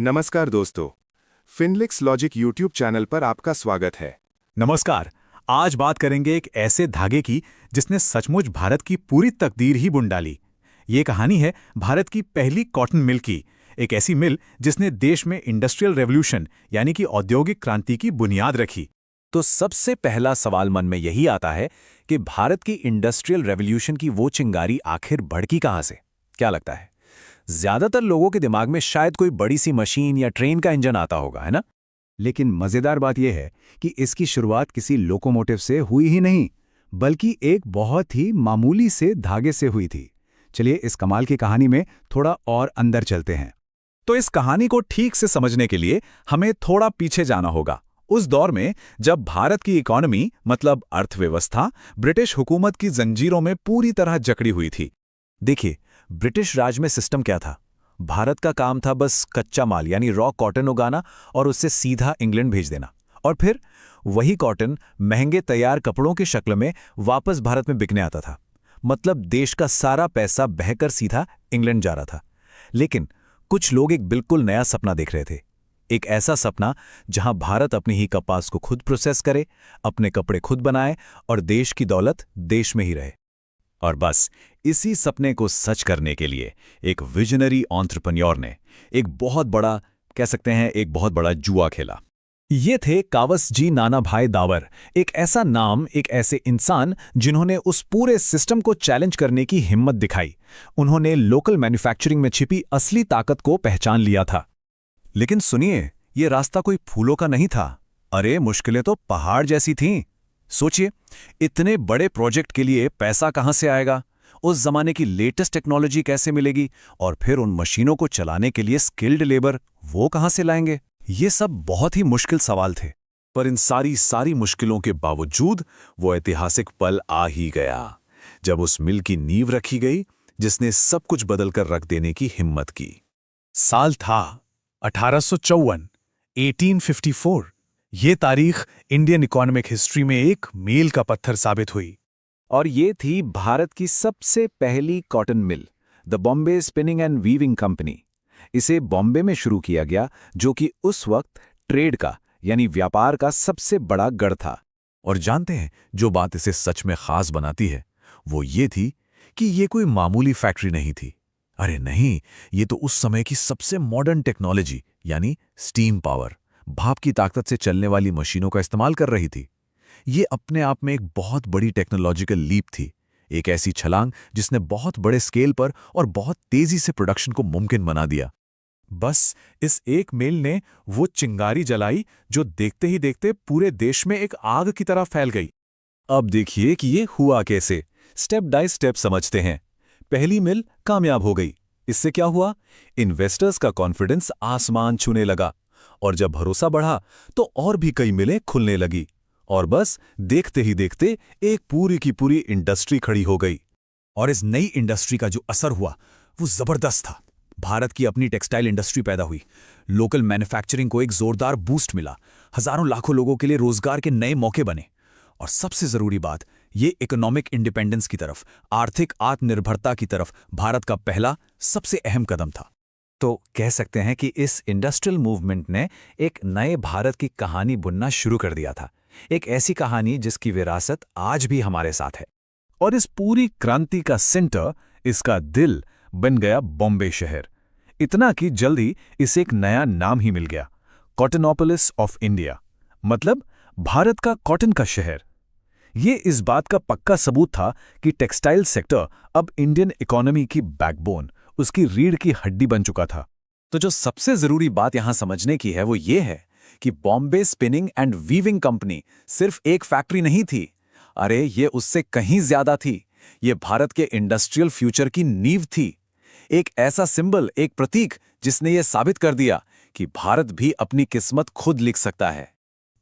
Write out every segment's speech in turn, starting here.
नमस्कार दोस्तों, Finolex logic YouTube channel पर आपका स्वागत है। नमस्कार। आज बात करेंगे एक ऐसे धागे की जिसने सचमुच भारत की पूरी तकदीर ही बुन डाली। ये कहानी है भारत की पहली कॉटन मिल की, एक ऐसी मिल जिसने देश में इंडस्ट्रियल रेवोल्यूशन यानी कि औद्योगिक क्रांति की बुनियाद रखी। तो सबसे पहला सवाल मन में यही आता है कि भारत की इंडस्ट्रियल रेवोल्यूशन की वो चिंगारी आखिर भड़की कहाँ से? क्या लगता है? ज्यादातर लोगों के दिमाग में शायद कोई बड़ी सी मशीन या ट्रेन का इंजन आता होगा, है ना? लेकिन मजेदार बात यह है कि इसकी शुरुआत किसी लोकोमोटिव से हुई ही नहीं, बल्कि एक बहुत ही मामूली से धागे से हुई थी। चलिए इस कमाल की कहानी में थोड़ा और अंदर चलते हैं। तो इस कहानी को ठीक से समझने के लिए हमें थोड़ा पीछे जाना होगा, उस दौर में जब भारत की इकोनॉमी मतलब अर्थव्यवस्था ब्रिटिश हुकूमत की जंजीरों में पूरी तरह जकड़ी हुई थी। देखिए, ब्रिटिश राज में सिस्टम क्या था? भारत का काम था बस कच्चा माल यानी रॉ कॉटन उगाना और उससे सीधा इंग्लैंड भेज देना, और फिर वही कॉटन महंगे तैयार कपड़ों की शक्ल में वापस भारत में बिकने आता था। मतलब देश का सारा पैसा बहकर सीधा इंग्लैंड जा रहा था। लेकिन कुछ लोग एक बिल्कुल नया सपना देख रहे थे। एक ऐसा सपना जहां भारत अपनी ही कपास को खुद प्रोसेस करे, अपने कपड़े खुद बनाए और देश की दौलत देश में ही रहे। और बस इसी सपने को सच करने के लिए एक विजनरी एंटरप्रेन्योर ने एक बहुत बड़ा जुआ खेला। ये थे कावसजी नानाभाई दावर, एक ऐसा नाम, एक ऐसे इंसान जिन्होंने उस पूरे सिस्टम को चैलेंज करने की हिम्मत दिखाई। उन्होंने लोकल मैन्युफैक्चरिंग में छिपी असली ताकत को पहचान लिया था। लेकिन सुनिए, ये रास्ता कोई फूलों का नहीं था। अरे मुश्किलें तो पहाड़ जैसी थीं। सोचिए, इतने बड़े प्रोजेक्ट के लिए पैसा कहां से आएगा? उस जमाने की लेटेस्ट टेक्नोलॉजी कैसे मिलेगी? और फिर उन मशीनों को चलाने के लिए स्किल्ड लेबर वो कहां से लाएंगे? ये सब बहुत ही मुश्किल सवाल थे। पर इन सारी मुश्किलों के बावजूद वो ऐतिहासिक पल आ ही गया जब उस मिल की नींव रखी गई जिसने सब कुछ बदलकर रख देने की हिम्मत की। साल था 1854, 1854। ये तारीख इंडियन इकोनॉमिक हिस्ट्री में एक मील का पत्थर साबित हुई। और ये थी भारत की सबसे पहली cotton mill, the Bombay spinning and weaving company. इसे बॉम्बे में शुरू किया गया, जो कि उस वक्त ट्रेड का यानी व्यापार का सबसे बड़ा गढ़ था। और जानते हैं, जो बात इसे सच में खास बनाती है वो ये थी कि ये कोई मामूली फैक्ट्री नहीं थी। अरे नहीं, ये तो उस समय की सबसे मॉडर्न टेक्नोलॉजी यानी स्टीम पावर, भाप की ताकत से चलने वाली मशीनों का इस्तेमाल कर रही थी। ये अपने आप में एक बहुत बड़ी टेक्नोलॉजिकल लीप थी, एक ऐसी छलांग जिसने बहुत बड़े स्केल पर और बहुत तेजी से प्रोडक्शन को मुमकिन बना दिया। बस इस एक मिल ने वो चिंगारी जलाई जो देखते ही देखते पूरे देश में एक आग की तरह फैल गई। अब देखिए कि ये हुआ कैसे। स्टेप बाय स्टेप समझते हैं। पहली मिल कामयाब हो गई। इससे क्या हुआ? इन्वेस्टर्स का कॉन्फिडेंस आसमान छूने लगा, और जब भरोसा बढ़ा तो और भी कई मिलें खुलने लगी, और बस देखते ही देखते एक पूरी की पूरी इंडस्ट्री खड़ी हो गई। और इस नई इंडस्ट्री का जो असर हुआ वो जबरदस्त था। भारत की अपनी टेक्सटाइल इंडस्ट्री पैदा हुई, लोकल मैन्युफैक्चरिंग को एक जोरदार बूस्ट मिला, हजारों लाखों लोगों के लिए रोजगार के नए मौके बने, और सबसे जरूरी बात, ये इकोनॉमिक इंडिपेंडेंस की तरफ, आर्थिक आत्मनिर्भरता की तरफ भारत का पहला सबसे अहम कदम था। तो कह सकते हैं कि इस इंडस्ट्रियल मूवमेंट ने एक नए भारत की कहानी बुनना शुरू कर दिया था, एक ऐसी कहानी जिसकी विरासत आज भी हमारे साथ है। और इस पूरी क्रांति का सेंटर, इसका दिल बन गया बॉम्बे शहर। इतना कि जल्दी इसे एक नया नाम ही मिल गया, कॉटनोपोलिस ऑफ इंडिया, मतलब भारत का कॉटन का शहर। ये इस बात का पक्का सबूत था कि टेक्सटाइल सेक्टर अब इंडियन इकोनॉमी की बैकबोन, उसकी रीढ़ की हड्डी बन चुका था। तो जो सबसे जरूरी बात यहां समझने की है वो ये है कि Bombay spinning and weaving company सिर्फ एक फैक्ट्री नहीं थी। अरे ये उससे कहीं ज्यादा थी। ये भारत के इंडस्ट्रियल फ्यूचर की नींव थी, एक ऐसा सिंबल, एक प्रतीक जिसने ये साबित कर दिया कि भारत भी अपनी किस्मत खुद लिख सकता है।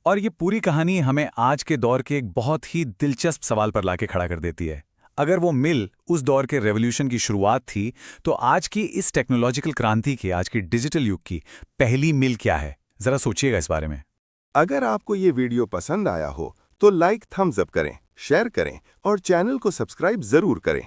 और ये पूरी कहानी हमें आज के दौर के एक बहुत ही दिलचस्प सवाल पर लाके खड़ा कर देती है। अगर वो मिल उस दौर के रेवोल्यूशन की शुरुआत थी, तो आज की इस टेक्नोलॉजिकल क्रांति की, आज की डिजिटल युग की पहली मिल क्या है? जरा सोचिएगा इस बारे में। अगर आपको ये वीडियो पसंद आया हो तो लाइक, थम्स अप करें, शेयर करें और चैनल को सब्सक्राइब जरूर करें।